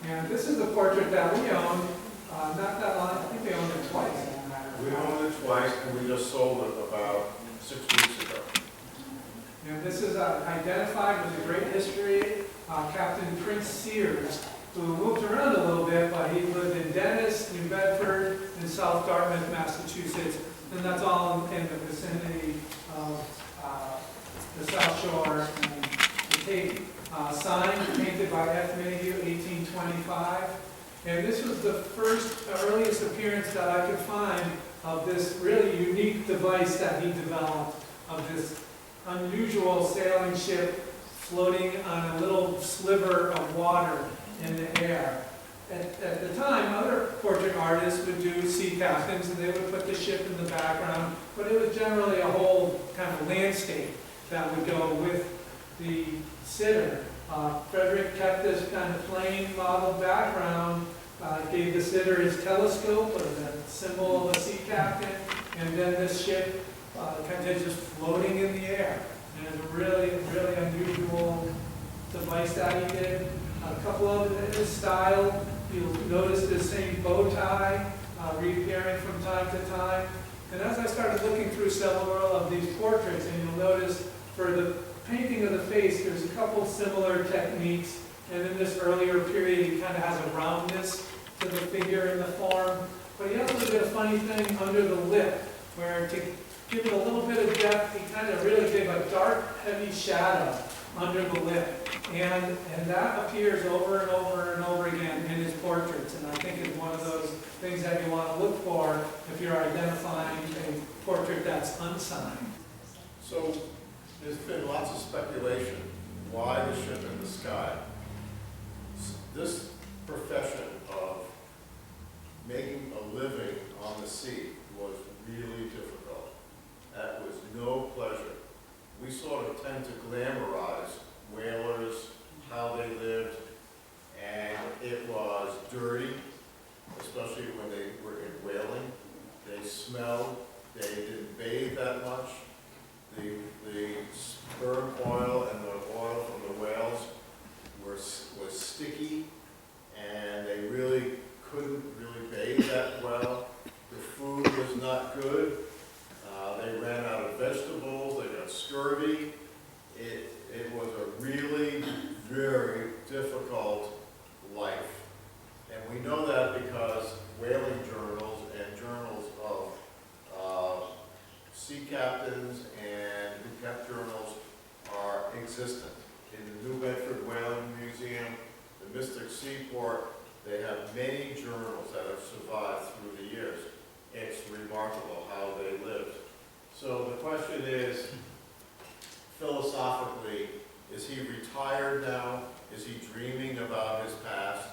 And this is a portrait that we own, not that long, I think we owned it twice. We owned it twice, and we just sold it about 6 weeks ago. And this is identified with a great history, Captain Prince Sears, who moved around a little bit, but he lived in Dennis, New Bedford, and South Dartmouth, Massachusetts. And that's all in the vicinity of the South Shore and the Cape. Signed, painted by F. Mayhew, 1825. And this was the earliest appearance that I could find of this really unique device that he developed, of this unusual sailing ship floating on a little sliver of water in the air. At the time, other portrait artists would do sea captains, and they would put the ship in the background, but it was generally a whole kind of landscape that would go with the sitter. Frederick kept this kind of plain model background, gave the sitter his telescope, or the symbol of a sea captain, and then this ship kind of just floating in the air. And it's a really, really unusual device that he did. A couple of it in his style. You'll notice the same bow tie reappearing from time to time. And as I started looking through several of these portraits, and you'll notice for the painting of the face, there's a couple similar techniques. And in this earlier period, he kind of has a roundness to the figure and the form. But he also did a funny thing under the lip, where to give it a little bit of depth, he kind of really gave a dark, heavy shadow under the lip. And that appears over and over and over again in his portraits. And I think it's one of those things that you want to look for if you're identifying a portrait that's unsigned. So there's been lots of speculation why the ship in the sky. This profession of making a living on the sea was really difficult. That was no pleasure. We sort of tend to glamorize whalers, how they lived, and it was dirty, especially when they were in whaling. They smelled, they didn't bathe that much. The sperm oil and the oil from the whales was sticky, and they really couldn't really bathe that well. The food was not good. They ran out of vegetables, they got scurvy. It was a really very difficult life. And we know that because whaling journals and journals of sea captains and who kept journals are existent. In the New Bedford Whaling Museum, the Mystic Seaport, they have many journals that have survived through the years. It's remarkable how they lived. So the question is, philosophically, is he retired now? Is he dreaming about his past?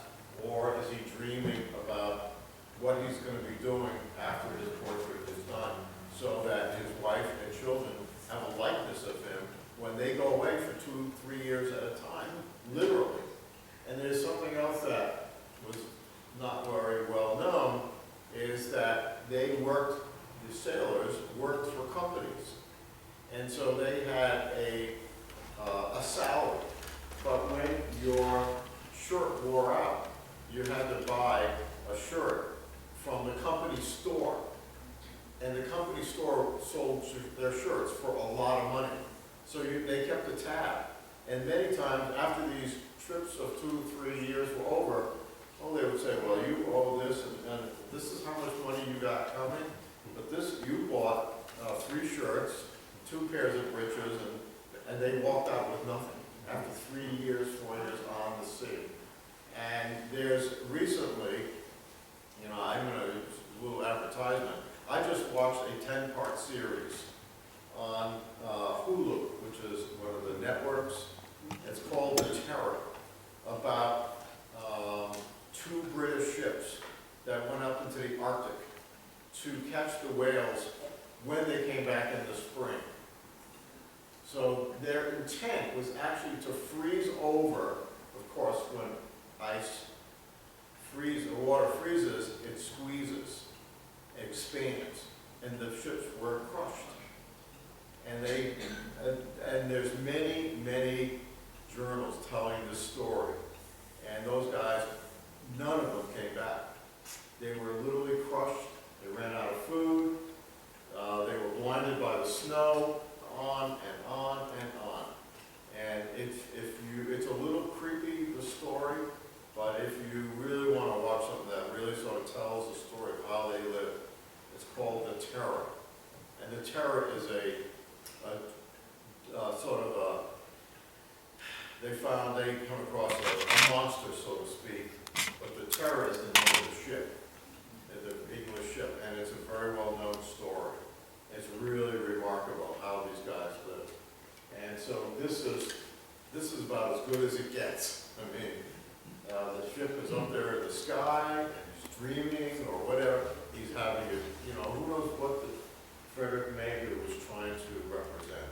Or is he dreaming about what he's going to be doing after his portrait is done, so that his wife and children have a likeness of him when they go away for 2-3 years at a time, literally? And there's something else that was not very well known, is that they worked, the sailors worked for companies. And so they had a salary. But when your shirt wore out, you had to buy a shirt from the company store. And the company store sold their shirts for a lot of money. So they kept a tab. And many times after these trips of 2-3 years were over, they would say, well, you owe this, and this is how much money you got coming. But this, you bought 3 shirts, 2 pairs of breeches, and they walked out with nothing after 3 years, 4 years on the sea. And there's recently, I'm going to do a little advertisement. I just watched a 10-part series on Hulu, which is one of the networks. It's called The Terror, about 2 British ships that went up into the Arctic to catch the whales when they came back in the spring. So their intent was actually to freeze over. Of course, when the water freezes, it squeezes, expands, and the ships were crushed. And there's many, many journals telling this story. And those guys They were literally crushed. They ran out of food. They were blinded by the snow, on and on and on. And it's a little creepy, the story, but if you really want to watch something that really sort of tells the story of how they lived, it's called The Terror. And The Terror is a sort of a, they come across a monster, so to speak, but The Terror is the name of the ship, the English ship, and it's a very well-known story. It's really remarkable how these guys lived. And so this is about as good as it gets. I mean, the ship is up there in the sky, and he's dreaming or whatever. He's having it, who knows what the Frederick Mayhew was trying to represent.